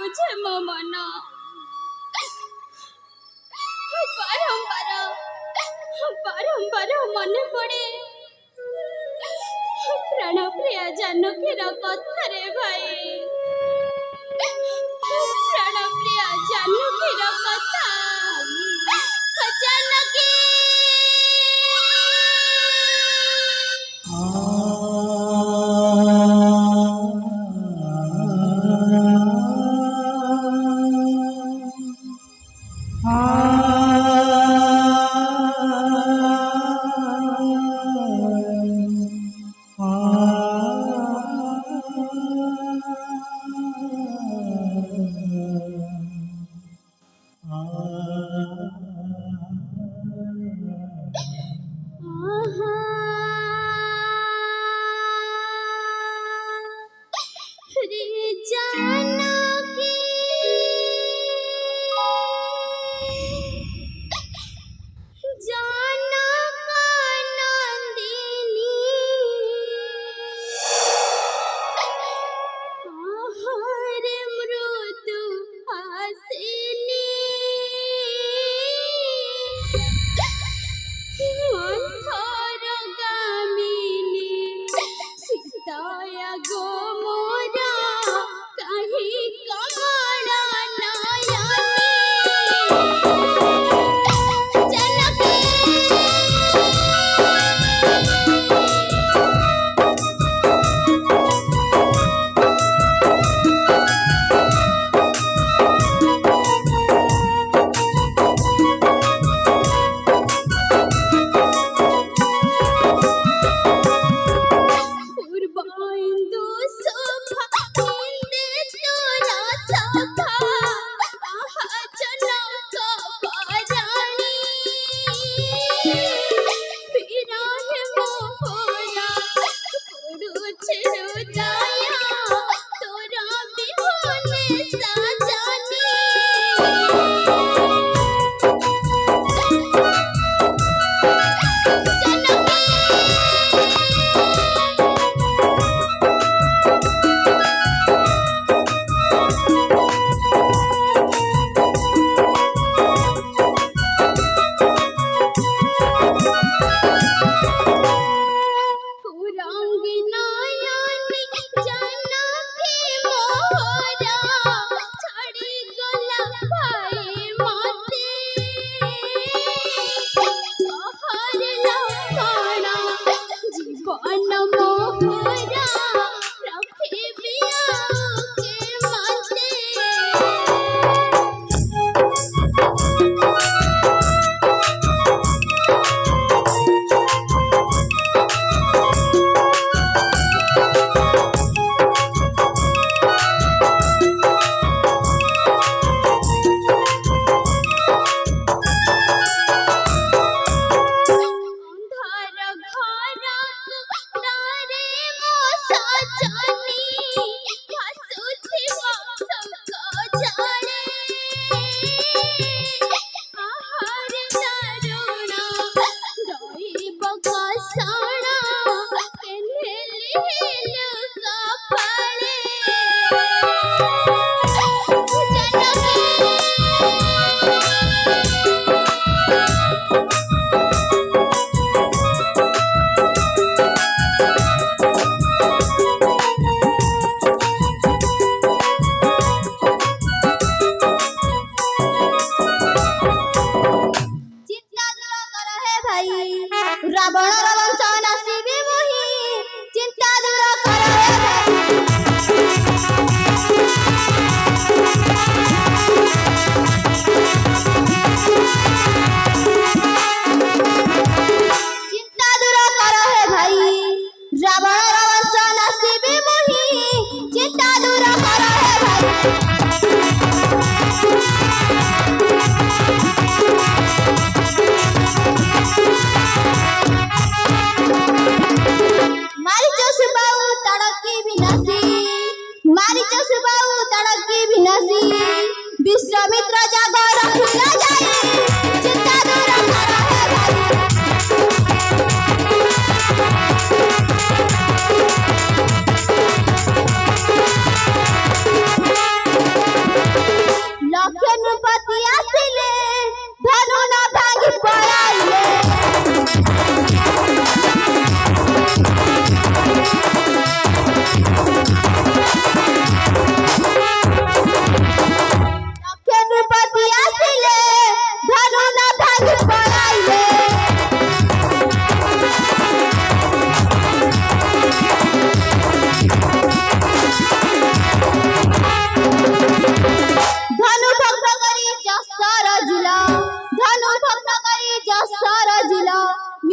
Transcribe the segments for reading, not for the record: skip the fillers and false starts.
बुझे मो मन बारंबार मन पड़े प्राण प्रिया जानकीर कथा रे भाई प्राण प्रिया जानकीर कथा जानकी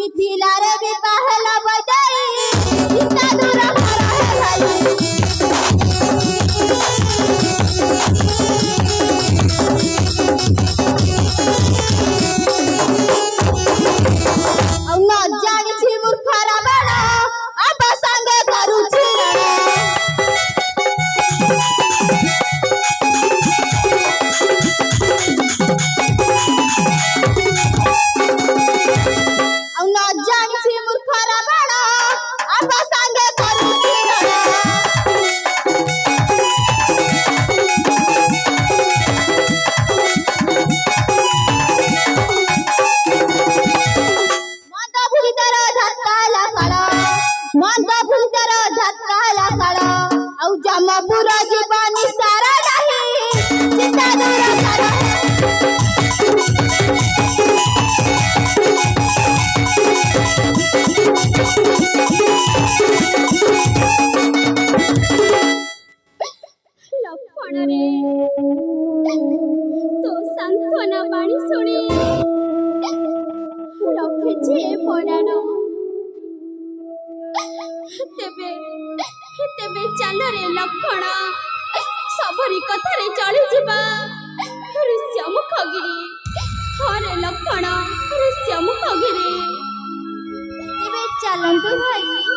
मिथिलारे भी पहला बजाई चिंता दूर हरा है भाई औ न जानिछि मूर्खरा बड़ा अब संग करूछि औ न जानिछि मूर्खरा बड़ा अब संग करूछि मत भूतर धक्काला काला मत भूतर धक्काला काला औ जमपुर जीवनी सारा नहीं चिंता दूर करा ଲକ୍ଷ୍ମଣ ରେ ତୋ ସାନ୍ତ୍ୱନା ବାଣୀ ଶୁଣି ରଖିଛି ଏ ପରାଣ ତେବେ ତେବେ ଚାଲରେ ଲକ୍ଷ୍ମଣ ସବରି କଥାରେ ଚଳିଯିବା ଋଷ୍ୟମୁଖଗିରି ହଁ ରେ ଲକ୍ଷ୍ମଣ ଋଷ୍ୟମୁଖଗିରି ତେବେ ଚାଲନ୍ତୁ ଭାଇ